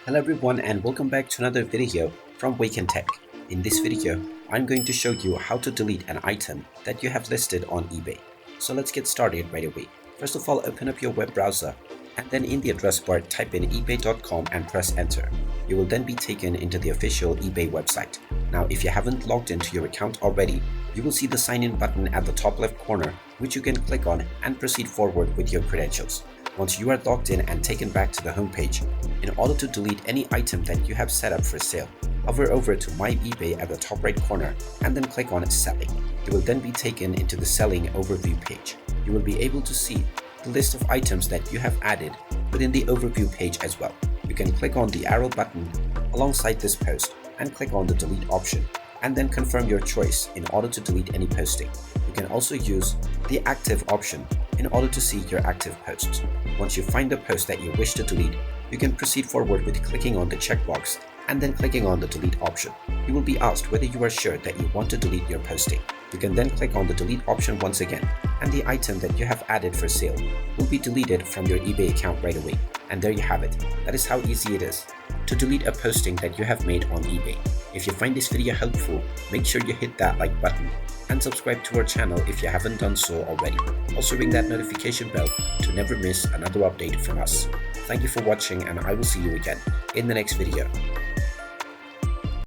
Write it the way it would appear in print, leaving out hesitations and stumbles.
Hello everyone and welcome back to another video from Wake&Tech. In this video, I'm going to show you how to delete an item that you have listed on eBay. So let's get started right away. First of all, open up your web browser and then in the address bar type in ebay.com and press enter. You will then be taken into the official eBay website. Now if you haven't logged into your account already, you will see the sign in button at the top left corner which you can click on and proceed forward with your credentials. Once you are logged in and taken back to the home page, in order to delete any item that you have set up for sale, hover over to My eBay at the top right corner and then click on Selling. You will then be taken into the Selling Overview page. You will be able to see the list of items that you have added within the Overview page as well. You can click on the arrow button alongside this post and click on the Delete option and then confirm your choice in order to delete any posting. You can also use the Active option in order to see your active posts. Once you find the post that you wish to delete, you can proceed forward with clicking on the checkbox and then clicking on the Delete option. You will be asked whether you are sure that you want to delete your posting. You can then click on the Delete option once again, and the item that you have added for sale will be deleted from your eBay account right away. And there you have it. That is how easy it is to delete a posting that you have made on eBay. If you find this video helpful, make sure you hit that like button and subscribe to our channel if you haven't done so already. Also ring that notification bell to never miss another update from us. Thank you for watching and I will see you again in the next video.